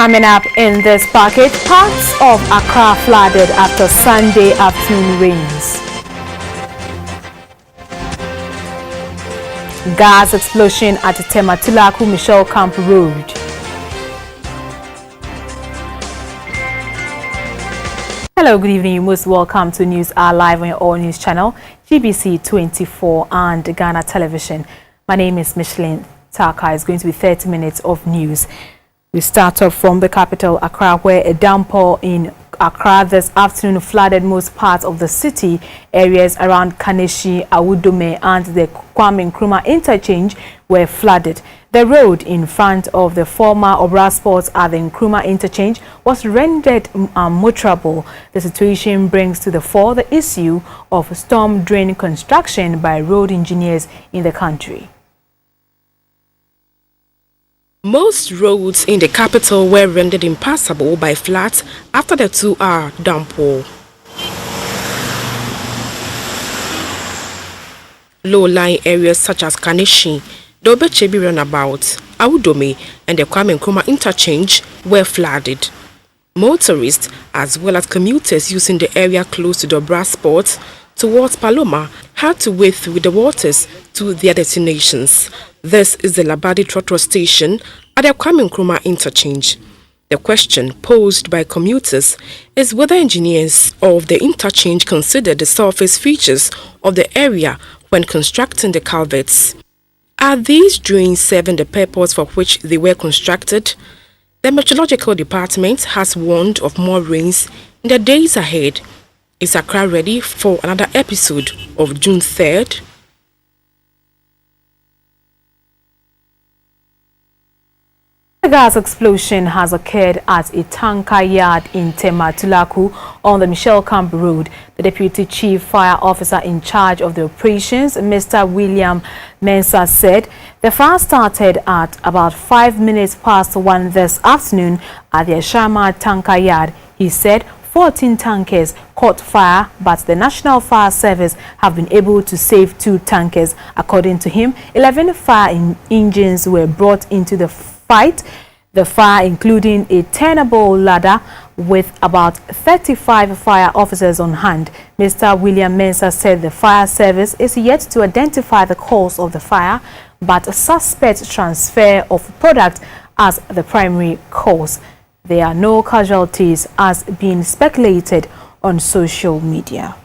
Coming up in this package, parts of Accra flooded after Sunday afternoon rains. Gas explosion at Tematulaku Michelle Camp Road. Hello, good evening. You're most welcome to News Hour Live on your All News channel, GBC24 and Ghana Television. My name is Micheline Taka. It's going to be 30 minutes of news. We start off from the capital, Accra, where a downpour in Accra this afternoon flooded most parts of the city. Areas around Kaneshi, Awudome and the Kwame Nkrumah interchange were flooded. The road in front of the former Obra Sports at the Nkrumah interchange was rendered unmotorable. The situation brings to the fore the issue of storm drain construction by road engineers in the country. Most roads in the capital were rendered impassable by floods after the 2-hour downpour. Low-lying areas such as Kaneshi, the Obechebi Runabout, Awudome and the Kwame Nkrumah interchange were flooded. Motorists as well as commuters using the area close to the Obra Sports towards Paloma had to wade through the waters to their destinations. This is the Labadi Trotro station at the Kwame Nkrumah interchange. The question posed by commuters is whether engineers of the interchange considered the surface features of the area when constructing the culverts. Are these drains serving the purpose for which they were constructed? The Meteorological Department has warned of more rains in the days ahead. Is Accra ready for another episode of June 3rd? A gas explosion has occurred at a tanker yard in Tematulaku on the Michelle Camp Road. The Deputy Chief Fire Officer in charge of the operations, Mr. William Mensah, said the fire started at about 5 minutes past 1 this afternoon at the Ashama tanker yard. He said 14 tankers caught fire, but the National Fire Service have been able to save 2 tankers. According to him, 11 fire engines were brought into the fight. The fire, including a tenable ladder with about 35 fire officers on hand. Mr. William Mensah said the fire service is yet to identify the cause of the fire, but suspects transfer of product as the primary cause. There are no casualties as being speculated on social media.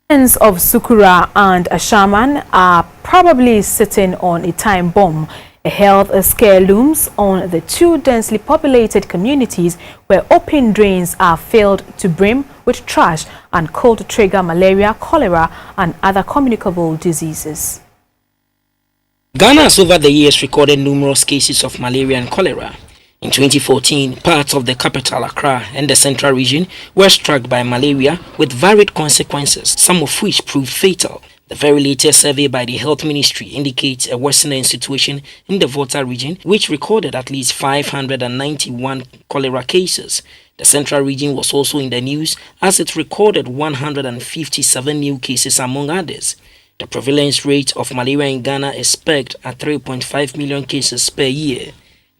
Residents of Sukura and Ashaman are probably sitting on a time bomb. A health scare looms on the 2 densely populated communities where open drains are filled to brim with trash and could trigger malaria, cholera and other communicable diseases. Ghana has over the years recorded numerous cases of malaria and cholera. In 2014, parts of the capital Accra and the central region were struck by malaria with varied consequences, some of which proved fatal. The very latest survey by the Health Ministry indicates a worsening situation in the Volta region, which recorded at least 591 cholera cases. The central region was also in the news as it recorded 157 new cases among others. The prevalence rate of malaria in Ghana is pegged at 3.5 million cases per year.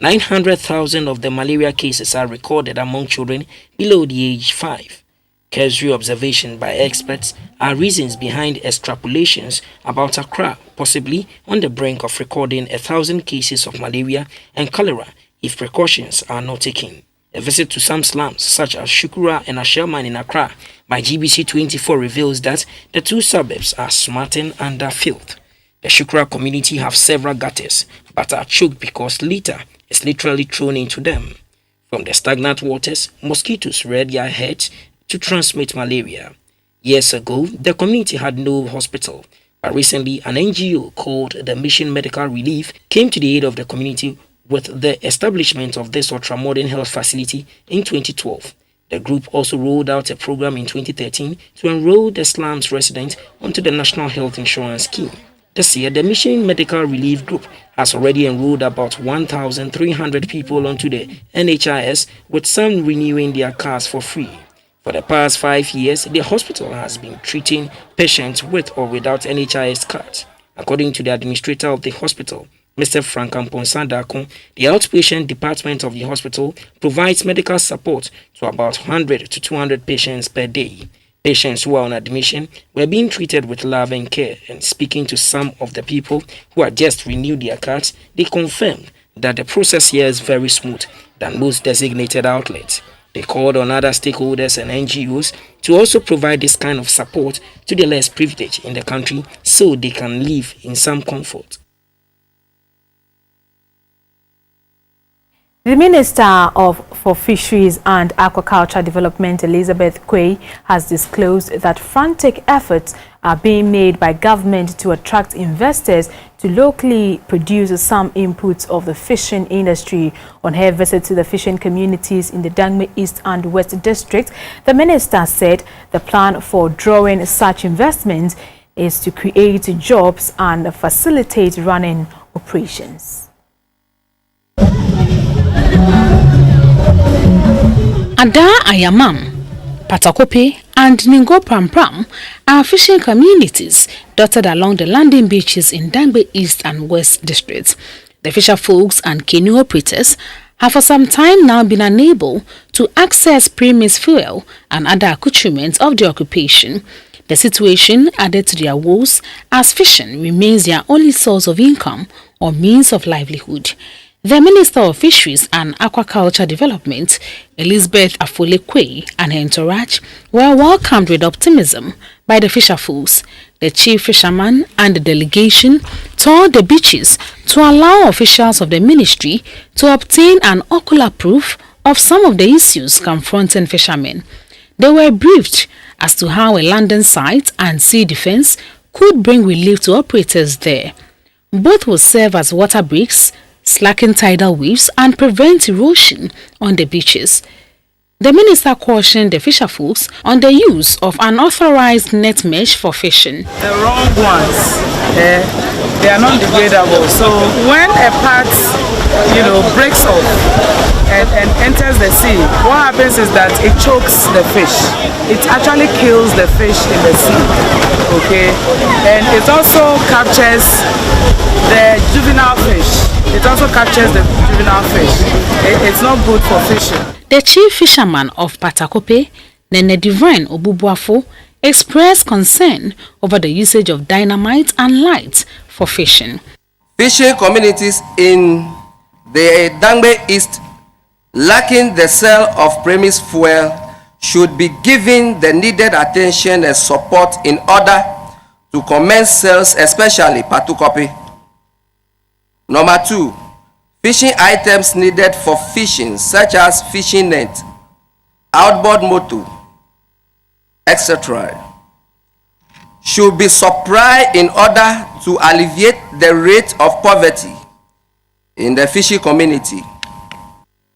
900,000 of the malaria cases are recorded among children below the age 5. Cursory observation by experts are reasons behind extrapolations about Accra, possibly on the brink of recording 1,000 cases of malaria and cholera if precautions are not taken. A visit to some slums such as Shukura and Ashelman in Accra by GBC24 reveals that the 2 suburbs are smarting under filth. The Shukura community have several gutters but are choked because litter is literally thrown into them. From the stagnant waters, mosquitoes rear their heads to transmit malaria. Years ago, the community had no hospital, but recently an NGO called the Mission Medical Relief came to the aid of the community with the establishment of this ultra-modern health facility in 2012. The group also rolled out a program in 2013 to enroll the slums residents onto the National Health Insurance Scheme. This year, the Mission Medical Relief Group has already enrolled about 1,300 people onto the NHIS, with some renewing their cards for free. For the past 5 years, the hospital has been treating patients with or without NHIS cards. According to the administrator of the hospital, Mr. Frank Amponsadako, the outpatient department of the hospital provides medical support to about 100 to 200 patients per day. Patients who are on admission were being treated with love and care, and speaking to some of the people who had just renewed their cards, they confirmed that the process here is very smooth than most designated outlets. They called on other stakeholders and NGOs to also provide this kind of support to the less privileged in the country so they can live in some comfort. The Minister for Fisheries and Aquaculture Development, Elizabeth Quay, has disclosed that frantic efforts are being made by government to attract investors to locally produce some inputs of the fishing industry. On her visit to the fishing communities in the Dangme East and West districts, the minister said the plan for drawing such investments is to create jobs and facilitate running operations. Ada Ayamam, Patakope and Ningo Prampram are fishing communities dotted along the landing beaches in Dangbe East and West districts. The fisher folks and canoe operators have for some time now been unable to access premise fuel and other accoutrements of the occupation. The situation added to their woes as fishing remains their only source of income or means of livelihood. The Minister of Fisheries and Aquaculture Development, Elizabeth Quay, and her entourage were welcomed with optimism by the fisherfolks. The chief fisherman and the delegation toured the beaches to allow officials of the ministry to obtain an ocular proof of some of the issues confronting fishermen. They were briefed as to how a landing site and sea defense could bring relief to operators there. Both will serve as water breaks, slacken tidal waves and prevent erosion on the beaches. The minister cautioned the fisherfolks on the use of unauthorized net mesh for fishing. The wrong ones, they are not degradable. So when a part, breaks off and enters the sea, what happens is that it chokes the fish. It actually kills the fish in the sea. Okay, and it also captures the juvenile fish. It also captures the juvenile fish. It's not good for fishing. The chief fisherman of Patakope, Nene Divine Obubuafo, expressed concern over the usage of dynamite and lights for fishing. Fishing communities in the Dangbe East lacking the sale of premise fuel should be given the needed attention and support in order to commence sales, especially Patakope. Number 2, fishing items needed for fishing, such as fishing net, outboard motor, etc., should be supplied in order to alleviate the rate of poverty in the fishing community.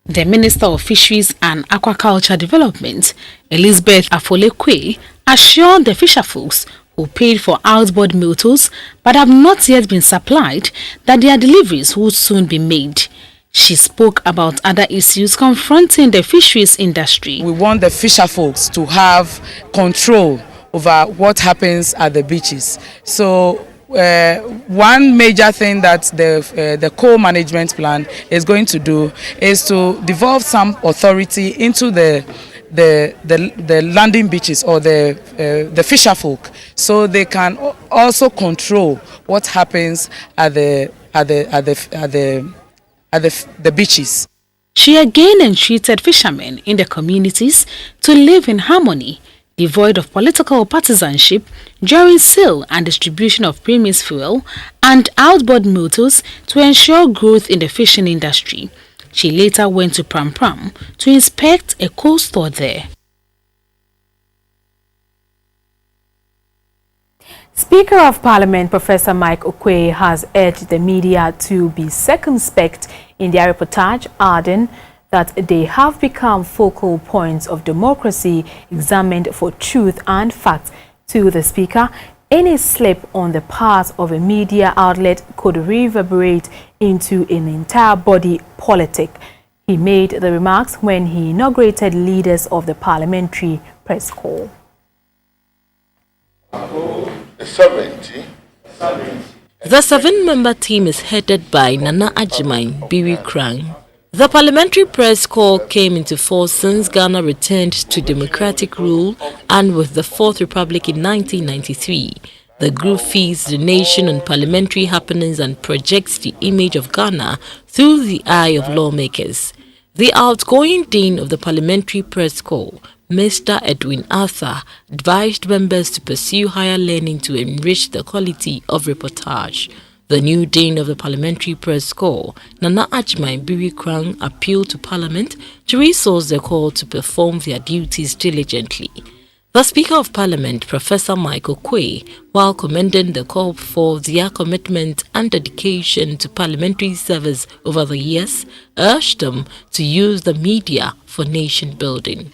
The Minister of Fisheries and Aquaculture Development, Elizabeth Quay, assured the fisherfolks who paid for outboard motors but have not yet been supplied that their deliveries would soon be made. She spoke about other issues confronting the fisheries industry. We want the fisher folks to have control over what happens at the beaches. So one major thing that the co-management plan is going to do is to devolve some authority into the landing beaches or the fisher folk, so they can also control what happens at the beaches. She again entreated fishermen in the communities to live in harmony, devoid of political partisanship, during sale and distribution of premise fuel and outboard motors to ensure growth in the fishing industry. She later went to Prampram to inspect a coal store there. Speaker of Parliament Professor Mike Okoye has urged the media to be circumspect in their reportage, adding that they have become focal points of democracy examined for truth and fact. To the Speaker, any slip on the part of a media outlet could reverberate into an entire body politic. He made the remarks when he inaugurated leaders of the parliamentary press corps. The sovereignty The 7-member team is headed by Nana Agyemang Birikrang. The parliamentary press corps came into force since Ghana returned to democratic rule and with the Fourth Republic in 1993. The group feeds the nation on parliamentary happenings and projects the image of Ghana through the eye of lawmakers. The outgoing dean of the parliamentary press corps, Mr. Edwin Arthur, advised members to pursue higher learning to enrich the quality of reportage. The new dean of the parliamentary press corps, Nana Agyemang Birikrang, appealed to Parliament to resource the corps to perform their duties diligently. The Speaker of Parliament, Professor Michael Quay, while commending the corps for their commitment and dedication to parliamentary service over the years, urged them to use the media for nation building.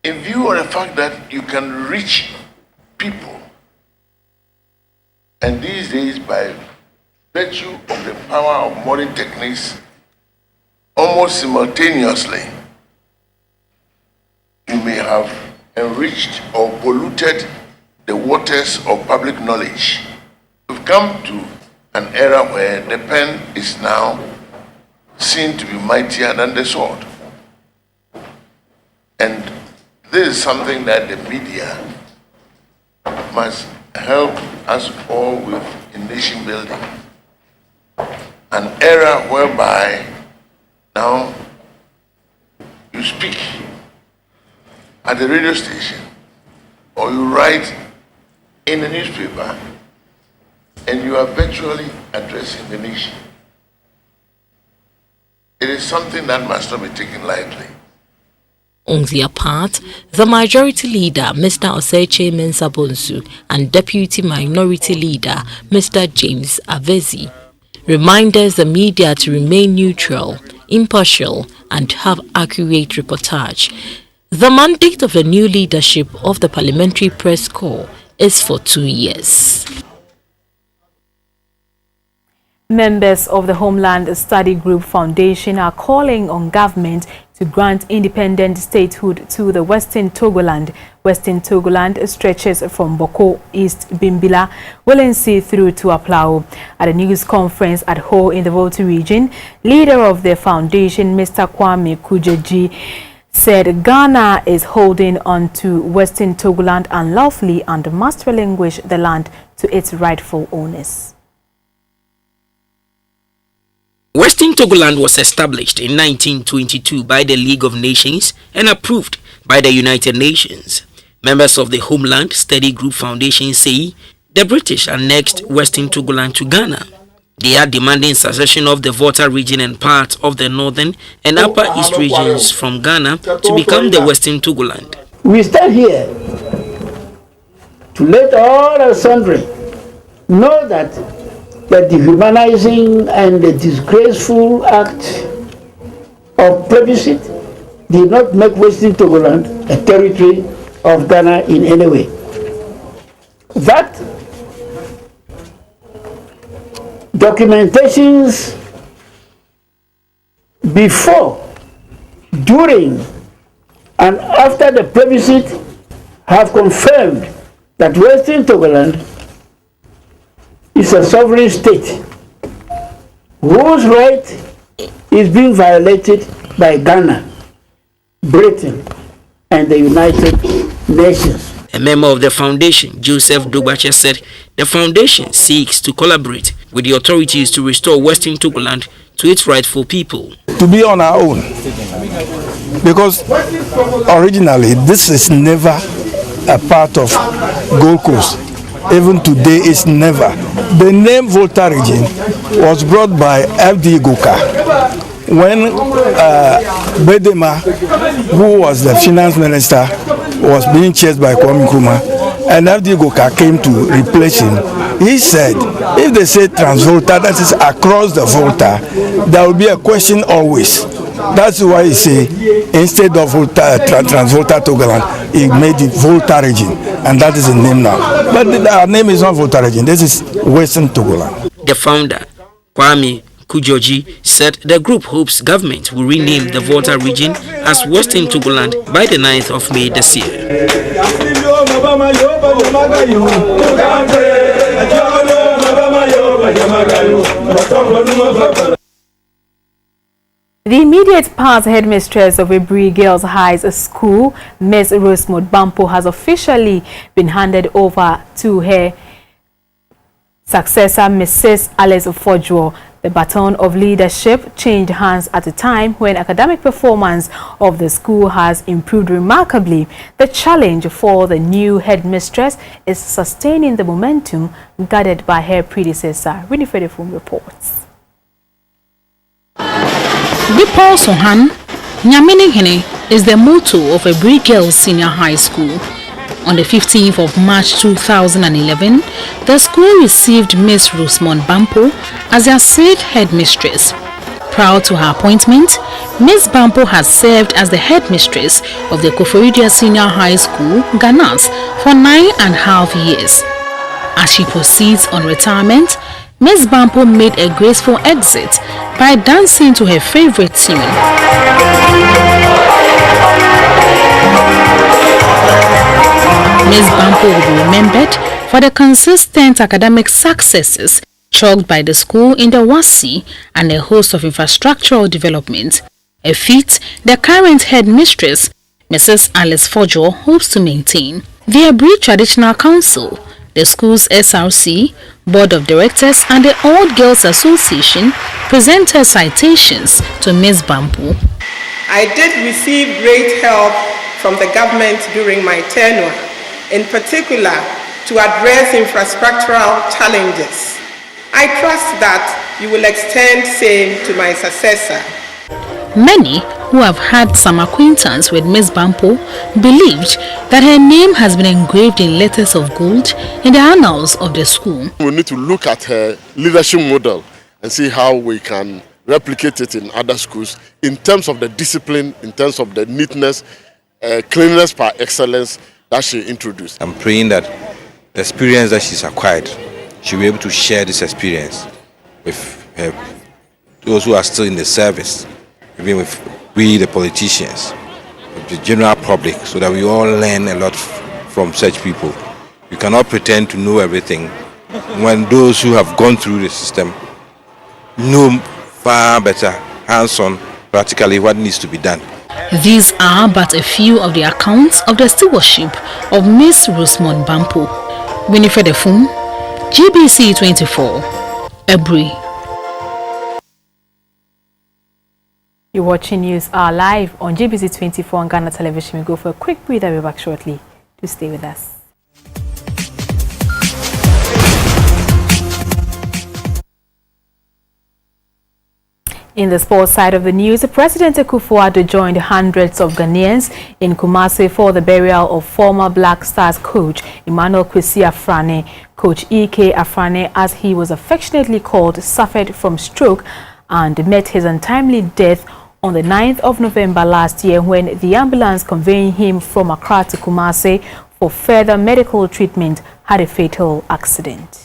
In view of the fact that you can reach people, and these days by virtue of the power of modern techniques, almost simultaneously, you may have enriched or polluted the waters of public knowledge. We've come to an era where the pen is now seen to be mightier than the sword. And this is something that the media must help us all with in nation building. An era whereby now you speak at the radio station or you write in the newspaper and you are virtually addressing the nation. It is something that must not be taken lightly. On their part, the Majority Leader, Mr. Oseche Mensah Bonsu, and Deputy Minority Leader, Mr. James Avezi, reminded the media to remain neutral, impartial, and have accurate reportage. The mandate of the new leadership of the Parliamentary Press Corps is for 2 years. Members of the Homeland Study Group Foundation are calling on government to grant independent statehood to the Western Togoland. Western Togoland stretches from Boko, East Bimbila, Willensi through to Aplao. At a news conference at Ho in the Volta region, leader of the foundation, Mr. Kwame Kujeji, said Ghana is holding on to Western Togoland unlawfully and must relinquish the land to its rightful owners. Western Togoland was established in 1922 by the League of Nations and approved by the United Nations. Members of the Homeland Study Group Foundation say the British annexed Western Togoland to Ghana. They are demanding secession of the Volta region and part of the northern and upper east regions from Ghana to become the Western Togoland. We stand here to let all our sundry know that the dehumanizing and the disgraceful act of plebiscite did not make Western Togoland a territory of Ghana in any way. That documentations before, during, and after the plebiscite have confirmed that Western Togoland is a sovereign state whose right is being violated by Ghana, Britain, and the United Nations. A member of the foundation, Joseph Dogbache, said the foundation seeks to collaborate with the authorities to restore Western Togoland to its rightful people. To be on our own, because originally this is never a part of Gold Coast. Even today it's never. The name Volta region was brought by FD Goka when Bedema, who was the finance minister, was being chased by Kwame Nkrumah, and FD Goka came to replace him. He said, if they say Transvolta, that is across the Volta, there will be a question always. That's why he say, instead of Volta, Transvolta Togoland, he made it Volta region, and that is the name now. But our name is not Volta region, this is Western Togoland. The founder, Kwame Kujeji, said the group hopes government will rename the Volta region as Western Togoland by the 9th of May this year. The immediate past headmistress of Ebri Girls High School, Ms. Rosemond Bampo, has officially been handed over to her successor, Mrs. Alice Ofojo. The baton of leadership changed hands at a time when academic performance of the school has improved remarkably. The challenge for the new headmistress is sustaining the momentum gathered by her predecessor. Winifred Efum reports. Bipo Sohan, Nyamenihene is the motto of Ebri Girls Senior High School. On the 15th of March 2011, the school received Miss Rosemond Bampo as their said headmistress. Prior to her appointment, Miss Bampo has served as the headmistress of the Koforidua Senior High School, Ganas, for 9.5 years. As she proceeds on retirement, Miss Bampo made a graceful exit by dancing to her favorite tune. Ms. Bampo will be remembered for the consistent academic successes chalked by the school in the WASI and a host of infrastructural development, a feat the current headmistress, Mrs. Alice Fojo, hopes to maintain. The Ebri Traditional Council, the school's SRC, Board of Directors and the Old Girls Association presented citations to Ms. Bampo. I did receive great help from the government during my tenure, in particular to address infrastructural challenges. I trust that you will extend same to my successor. Many who have had some acquaintance with Ms. Bampo believed that her name has been engraved in letters of gold in the annals of the school. We need to look at her leadership model and see how we can replicate it in other schools in terms of the discipline, in terms of the neatness, cleanliness par excellence that she introduced. I'm praying that the experience that she's acquired, she'll be able to share this experience with those who are still in the service, even with we the politicians, with the general public, so that we all learn a lot from such people. You cannot pretend to know everything when those who have gone through the system know far better, hands-on, practically what needs to be done. These are but a few of the accounts of the stewardship of Miss Rosemond Bampo. Winifred Efum, GBC24, Ebri. You're watching News Hour live on GBC24 on Ghana Television. We go for a quick breather. We'll be back shortly. Do stay with us. In the sports side of the news, President Akufo-Addo joined hundreds of Ghanaians in Kumasi for the burial of former Black Stars coach Emmanuel Kwesi Afrane. Coach E.K. Afrane, as he was affectionately called, suffered from stroke and met his untimely death on the 9th of November last year when the ambulance conveying him from Accra to Kumasi for further medical treatment had a fatal accident.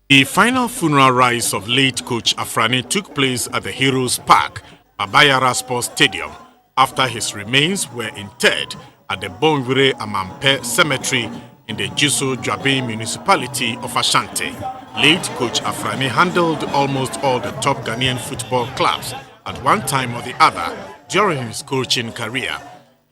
The final funeral rites of late coach Afrane took place at the Heroes Park, Abayara Sports Stadium, after his remains were interred at the Bonwire Amampe Cemetery in the Juso Dwabe municipality of Ashanti. Late coach Afrane handled almost all the top Ghanaian football clubs at one time or the other during his coaching career.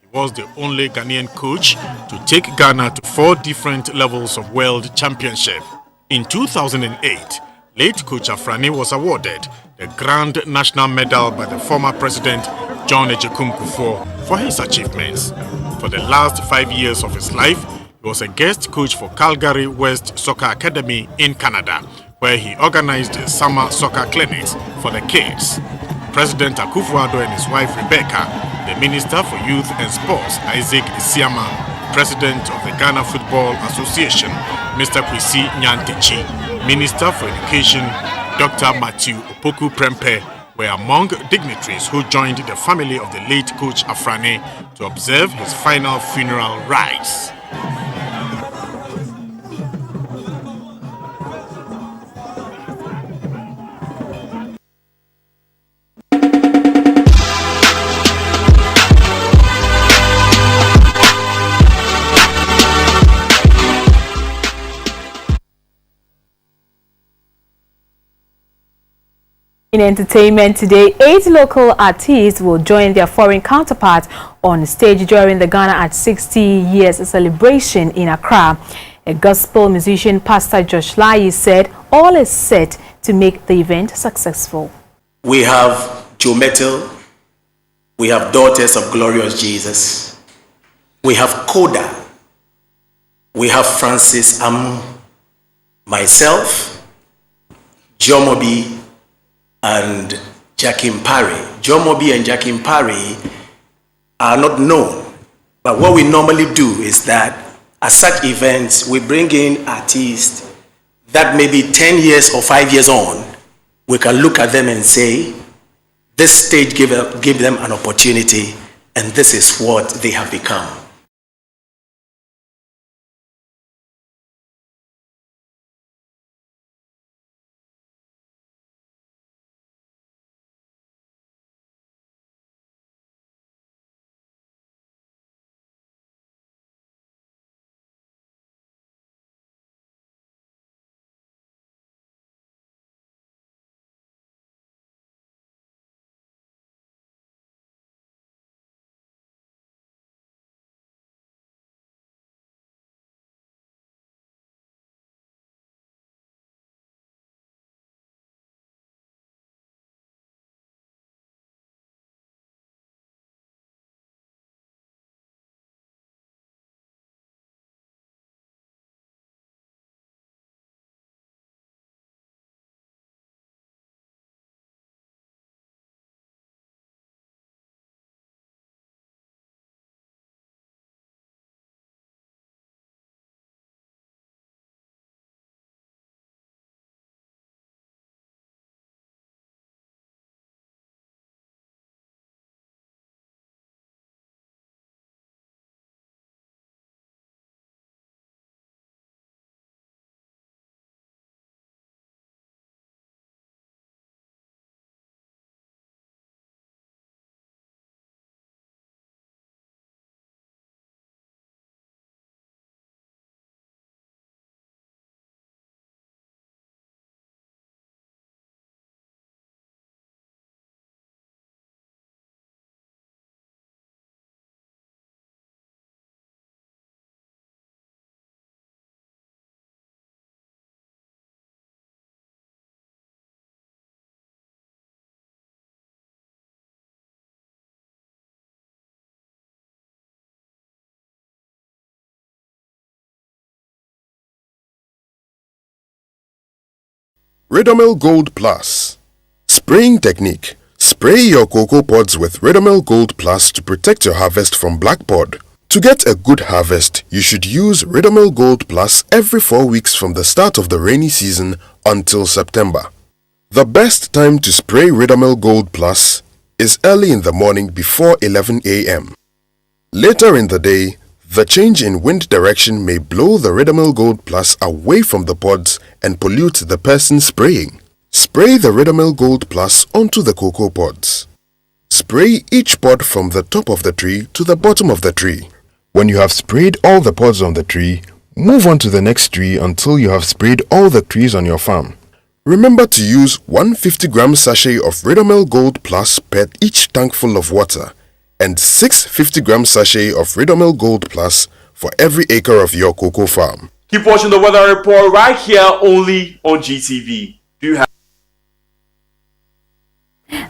He was the only Ghanaian coach to take Ghana to 4 different levels of world championship. In 2008, late coach Afrane was awarded the Grand National Medal by the former President John Agyekum Kufuor for his achievements. For the last 5 years of his life, he was a guest coach for Calgary West Soccer Academy in Canada, where he organized summer soccer clinics for the kids. President Akufo-Addo and his wife Rebecca, the Minister for Youth and Sports Isaac Isiama, President of the Ghana Football Association, Mr. Kwesi Nyantechi, Minister for Education, Dr. Matthew Opoku Prempe, were among dignitaries who joined the family of the late coach Afrane to observe his final funeral rites. In entertainment today, 8 local artists will join their foreign counterparts on stage during the Ghana at 60 years celebration in Accra. A gospel musician, Pastor Josh Lai, said all is set to make the event successful. We have Joe Metal, we have Daughters of Glorious Jesus, we have Koda, we have Francis Amu, myself, Jomobi, and Jakim Parry. Jomobi and Jakim Parry are not known, but what we normally do is that at such events, we bring in artists that maybe 10 years or 5 years on, we can look at them and say, this stage give them an opportunity, and this is what they have become. Ridomil Gold Plus. Spraying technique. Spray your cocoa pods with Ridomil Gold Plus to protect your harvest from black pod. To get a good harvest, you should use Ridomil Gold Plus every 4 weeks from the start of the rainy season until September. The best time to spray Ridomil Gold Plus is early in the morning before 11 a.m. Later in the day, the change in wind direction may blow the Ridomil Gold Plus away from the pods and pollute the person spraying. Spray the Ridomil Gold Plus onto the cocoa pods. Spray each pod from the top of the tree to the bottom of the tree. When you have sprayed all the pods on the tree, move on to the next tree until you have sprayed all the trees on your farm. Remember to use 150-gram sachet of Ridomil Gold Plus per each tank full of water, and 6 50-gram sachet of Ridomil Gold Plus for every acre of your cocoa farm. Keep watching the weather report right here only on GTV. Do you have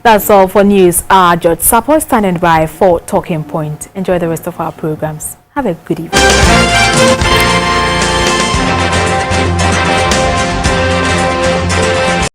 That's all for news. George Sapo standing by for Talking Point. Enjoy the rest of our programs. Have a good evening.